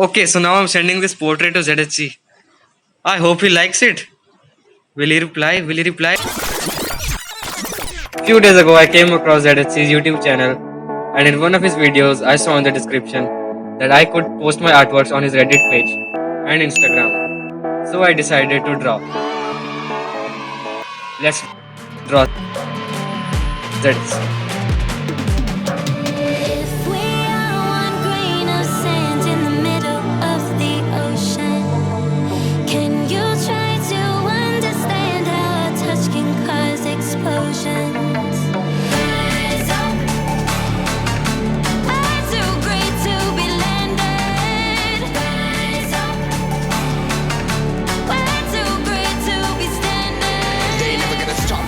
Okay, so now I'm sending this portrait to ZHC. I hope he likes it. Will he reply? Will he reply? Few days ago, I came across ZHC's YouTube channel, and in one of his videos, I saw in the description that I could post my artworks on his Reddit page and Instagram. So I decided to draw. Let's draw ZHC. If we are one grain of sand in the middle of the ocean, can you try to understand how a touch can cause explosions? Rise up, we're too great to be landed. Rise up, we're too great to be standing. They ain't never gonna stop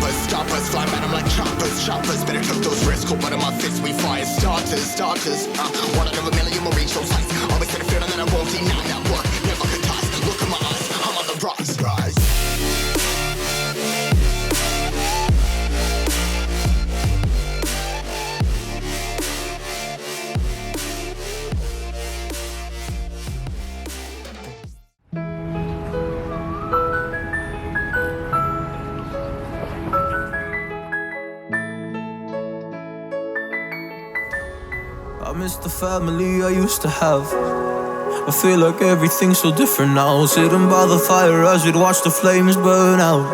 us, fly at 'em like choppers, better cook those risks, cold blood in my fists, we fire starters, one out of a million will reach those heights, always had a feeling that I won't deny, not work, never toss, look in my eyes, I'm on the rocks, rise. I miss the family I used to have. I feel like everything's so different now. Sitting by the fire as we'd watch the flames burn out.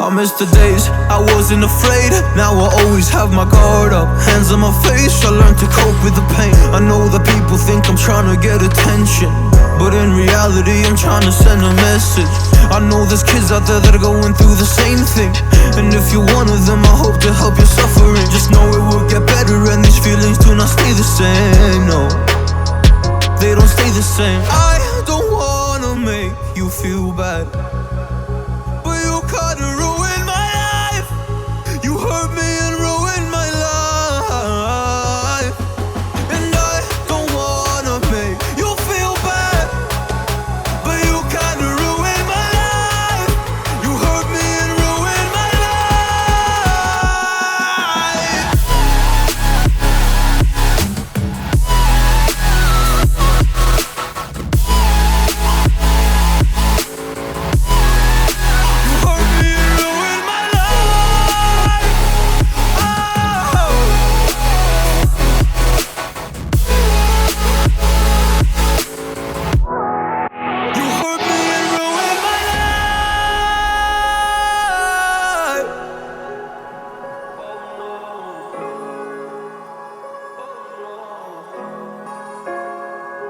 I miss the days I wasn't afraid. Now I always have my guard up, hands on my face. I learned to cope with the pain. I know that people think I'm trying to get attention, but in reality I'm trying to send a message. I know there's kids out there that are going through the same thing, and if you're one of them, I hope to help your suffering. Just know it will get better, and these feelings do not stay the same. No, they don't stay the same. I don't wanna make you feel bad, but you kinda ruined my life. You hurt me and ruined my life, and I don't wanna make you feel bad, but you kinda ruined my life. You hurt me and ruined my life. You hurt me and ruined my life. Oh. You hurt me and ruined my life.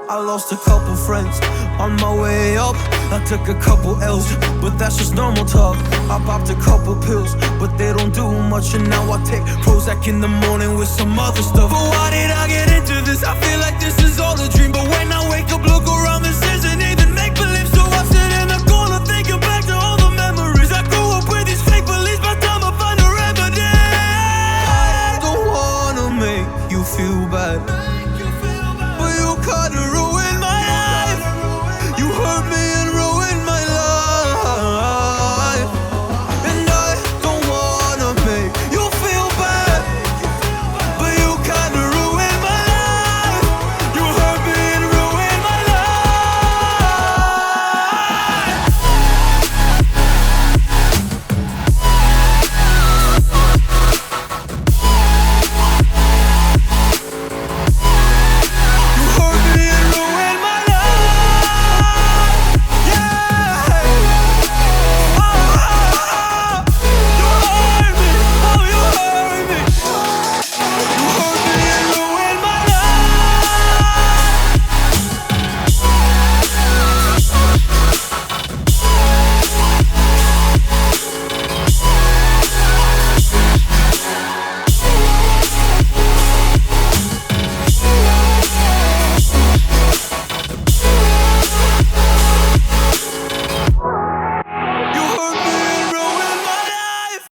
I lost a couple friends on my way up. I took a couple L's, but that's just normal talk. I popped a couple pills, but they don't do much. And now I take Prozac in the morning with some other stuff. But why did I get into this? I feel like this is all a dream, but when I wake up, look around, this isn't even make-believe. So I sit in the corner thinking back to all the memories. I grew up with these fake beliefs, by the time I find a remedy. I don't wanna make you feel bad, but you kinda ruined my life. You hurt me and ruined my life, and I don't wanna make you feel bad, but you kinda ruined my life. You hurt me and ruined my life. You hurt me and ruined my life. Yeah. Oh, you hurt me. Oh, you hurt me. You hurt me and ruined my You hurt me and ruined my life.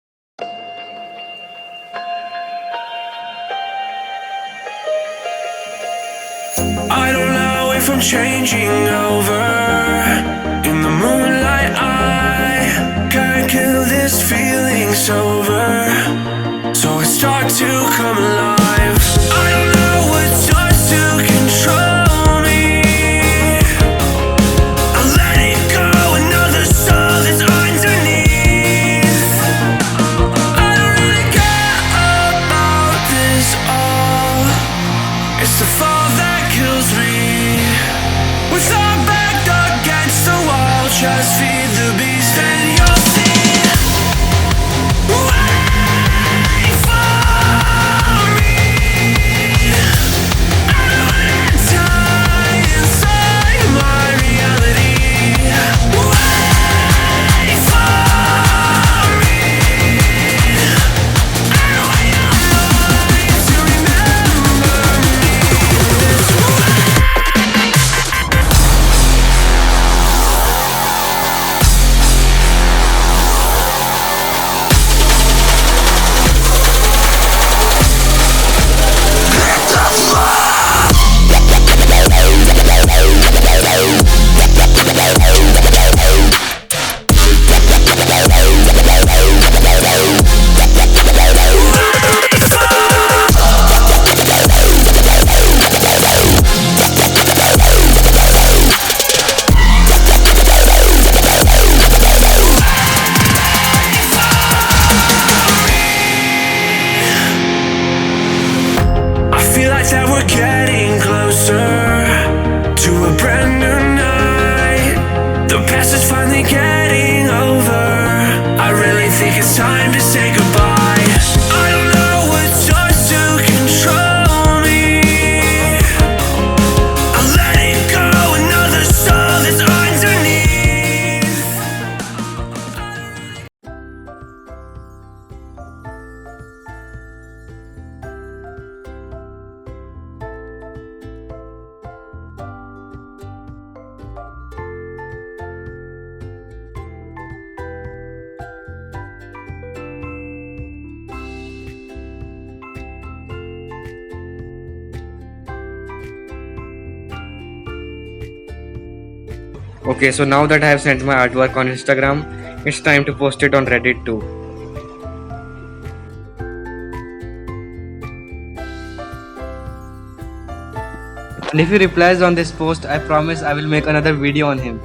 I don't know if I'm changing over. In the moonlight, I can't kill this feeling sober, so it starts to come alive. I don't know what starts to control kills me. With our back against the wall, just feed the beast and you'll see. Wait for me. I don't wanna die inside my reality. Wait for me. I don't want your mind to remember me this way. I feel like that we're getting closer to a brand new night. The past is finally getting over. I really think it's time to say goodbye. I don't know what starts to control me. I let it go, another soul that's underneath. Okay, so now that I have sent my artwork on Instagram, it's time to post it on Reddit too. And if he replies on this post, I promise I will make another video on him.